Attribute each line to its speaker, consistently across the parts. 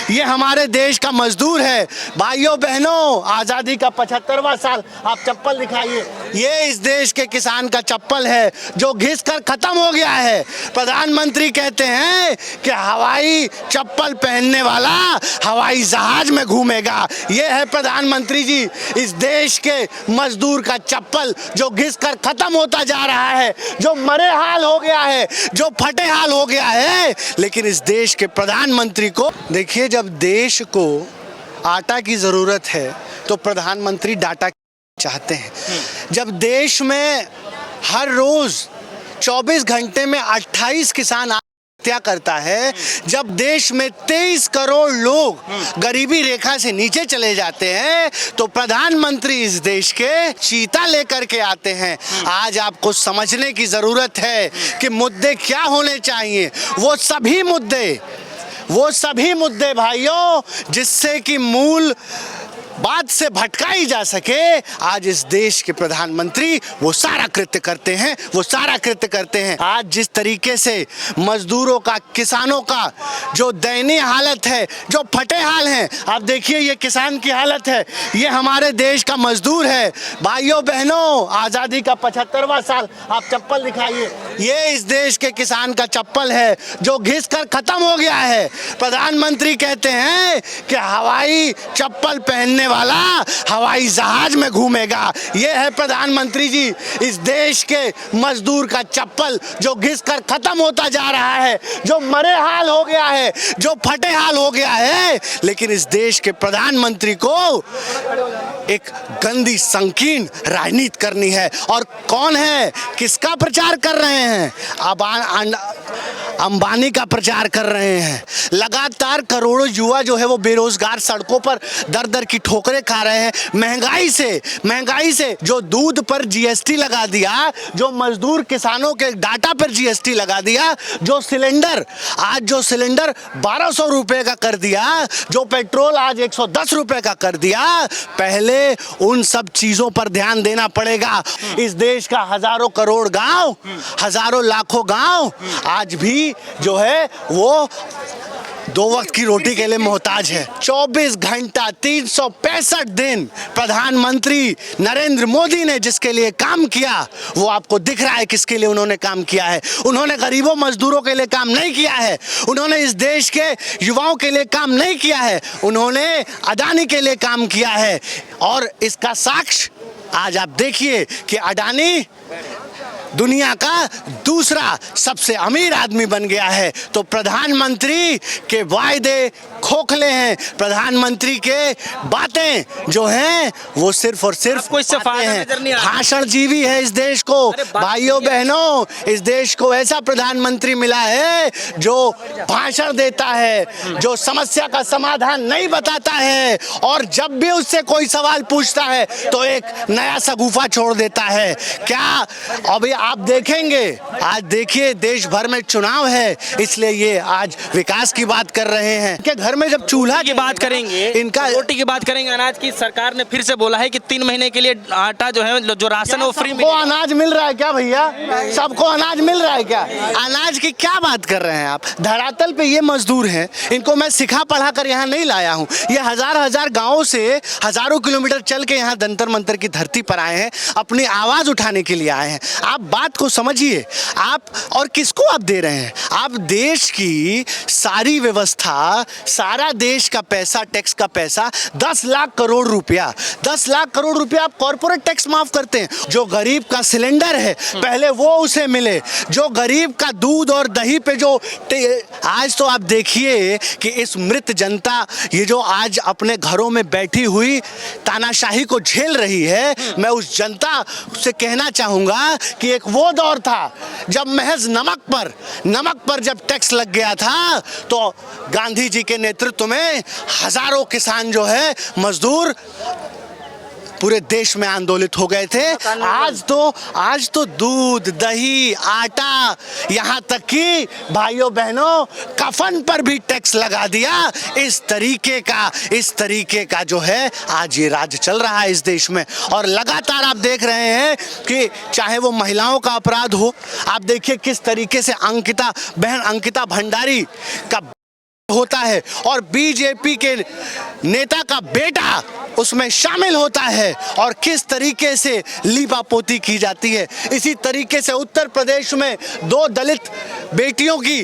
Speaker 1: ये हमारे देश का मजदूर है। भाइयों बहनों, आज़ादी का 75वां साल, आप चप्पल दिखाइए। ये इस देश के किसान का चप्पल है जो घिस कर खत्म हो गया है। प्रधानमंत्री कहते हैं कि हवाई चप्पल पहनने वाला हवाई जहाज में घूमेगा। ये है प्रधानमंत्री जी इस देश के मजदूर का चप्पल जो घिस कर खत्म होता जा रहा है, जो मरे हाल हो गया है, जो फटे हाल हो गया है। लेकिन इस देश के प्रधानमंत्री को देखिए, जब देश को आटा की जरूरत है तो प्रधानमंत्री डाटा चाहते हैं। जब देश में हर रोज 24 घंटे में 28 किसान हत्या करता है, जब देश में 23 करोड़ लोग गरीबी रेखा से नीचे चले जाते हैं, तो प्रधानमंत्री इस देश के चीता लेकर के आते हैं। आज आपको समझने की जरूरत है कि मुद्दे क्या होने चाहिए। वो सभी मुद्दे भाइयों, जिससे कि मूल बात से भटकाई जा सके, आज इस देश के प्रधानमंत्री वो सारा कृत्य करते हैं। आज जिस तरीके से मजदूरों का, किसानों का जो दयनीय हालत है, जो फटे हाल हैं, आप देखिए ये किसान की हालत है, ये हमारे देश का मजदूर है। भाइयों बहनों, आज़ादी का 75वां साल, आप चप्पल दिखाइए। ये इस देश के किसान का चप्पल है जो घिस कर खत्म हो गया है। प्रधानमंत्री कहते हैं कि हवाई चप्पल पहनने वाला हवाई जहाज में घूमेगा। ये है प्रधानमंत्री जी इस देश के मजदूर का चप्पल जो घिस कर खत्म होता जा रहा है, जो मरे हाल हो गया है, जो फटे हाल हो गया है। लेकिन इस देश के प्रधानमंत्री को एक गंदी संकीर्ण राजनीति करनी है। और कौन है, किसका प्रचार कर रहे हैं? अंबानी का प्रचार कर रहे हैं। लगातार करोड़ों युवा जो है वो बेरोजगार सड़कों पर दर दर की ठोकरें खा रहे हैं। महंगाई से जो दूध पर जीएसटी लगा दिया, जो मजदूर किसानों के डाटा पर जीएसटी लगा दिया, जो सिलेंडर 1200 रुपए का कर दिया, जो पेट्रोल आज 110 रुपए का कर दिया। पहले उन सब चीजों पर ध्यान देना पड़ेगा। इस देश का हजारों करोड़ गांव, हजारों लाखों गांव आज भी जो है वो 2 वक्त की रोटी के लिए मोहताज है। 24 घंटा 365 दिन प्रधानमंत्री नरेंद्र मोदी ने जिसके लिए काम किया, वो आपको दिख रहा है किसके लिए उन्होंने काम किया है। उन्होंने गरीबों मजदूरों के लिए काम नहीं किया है, उन्होंने इस देश के युवाओं के लिए काम नहीं किया है, उन्होंने अडानी के लिए काम किया है। और इसका साक्ष्य आज आप देखिए कि अडानी दुनिया का दूसरा सबसे अमीर आदमी बन गया है। तो प्रधानमंत्री के वायदे खोखले हैं, प्रधानमंत्री के बातें जो हैं वो सिर्फ और सिर्फ भाषण जीवी है इस देश को। भाइयों बहनों, इस देश को ऐसा प्रधानमंत्री मिला है जो भाषण देता है, जो समस्या का समाधान नहीं बताता है, और जब भी उससे कोई सवाल पूछता है तो एक नया सगुफा छोड़ देता है। क्या अभी आप देखेंगे, आज देखिए देश भर में चुनाव है, इसलिए ये आज विकास की बात कर रहे हैं। कि घर में जब चूल्हा
Speaker 2: की बात करेंगे, इनका रोटी की बात करेंगे, अनाज की सरकार ने फिर से बोला है कि 3 महीने के लिए आटा जो है, जो राशन है वो फ्री
Speaker 1: मिलेगा। अनाज मिल रहा है क्या भैया? सबको अनाज मिल रहा है क्या? अनाज की क्या बात कर रहे हैं आप? धरातल पे ये मजदूर हैं, इनको मैं सिखा पढ़ा कर यहाँ नहीं लाया हूँ। ये हजार गाँव से हजारों किलोमीटर चल के यहाँ जंतर मंतर की धरती पर आए हैं, अपनी आवाज उठाने के लिए आए हैं। आप बात को समझिए, आप और किसको आप दे रहे हैं? आप देश की सारी व्यवस्था, सारा देश का पैसा, टैक्स का पैसा 10 लाख करोड़ रुपया आप कॉर्पोरेट टैक्स माफ करते हैं। जो गरीब का सिलेंडर है पहले वो उसे मिले, जो गरीब का दूध और दही पे जो आज तो आप देखिए कि इस मृत जनता, ये जो आज अपने घरों में बैठी हुई तानाशाही को झेल रही है, मैं उस जनता से कहना चाहूंगा कि एक वो दौर था जब महज नमक पर जब टैक्स लग गया था, तो गांधी जी के नेतृत्व में हजारों किसान जो है, मजदूर पूरे देश में आंदोलित हो गए थे। आज तो दूध, दही, आटा, यहाँ तक कि भाइयों बहनों कफन पर भी टैक्स लगा दिया। इस तरीके का जो है आज ये राज्य चल रहा है इस देश में। और लगातार आप देख रहे हैं कि चाहे वो महिलाओं का अपराध हो, आप देखिए किस तरीके से बहन अंकिता भंडारी का होता है और बीजेपी के नेता का बेटा उसमें शामिल होता है और किस तरीके से लीपापोती की जाती है। इसी तरीके से उत्तर प्रदेश में 2 दलित बेटियों की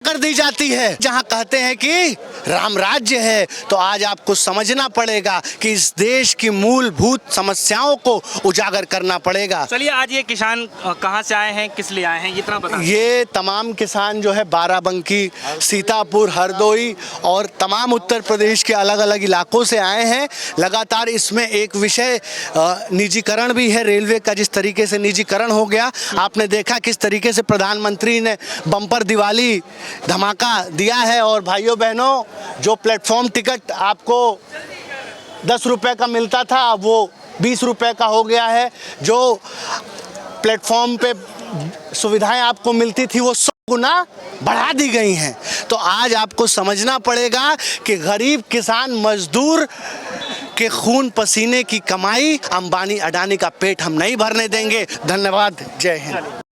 Speaker 1: कर दी जाती है, जहां कहते हैं कि राम राज्य है। तो आज आपको समझना पड़ेगा कि इस देश की मूलभूत समस्याओं को उजागर करना पड़ेगा।
Speaker 2: चलिए, आज ये किसान कहाँ से आए हैं, किस लिए आए हैं, इतना बता।
Speaker 1: ये तमाम किसान जो है बाराबंकी, सीतापुर, हरदोई और तमाम उत्तर प्रदेश के अलग अलग इलाकों से आए हैं। लगातार इसमें एक विषय निजीकरण भी है, रेलवे का जिस तरीके से निजीकरण हो गया। आपने देखा किस तरीके से प्रधानमंत्री ने बम्पर दिवाली धमाका दिया है। और भाइयों बहनों, जो प्लेटफॉर्म टिकट आपको 10 रुपए का मिलता था वो 20 रुपए का हो गया है। जो प्लेटफॉर्म पे सुविधाएं आपको मिलती थी वो 100 गुना बढ़ा दी गई हैं। तो आज आपको समझना पड़ेगा कि गरीब किसान मजदूर के खून पसीने की कमाई अंबानी अडानी का पेट हम नहीं भरने देंगे। धन्यवाद। जय हिंद।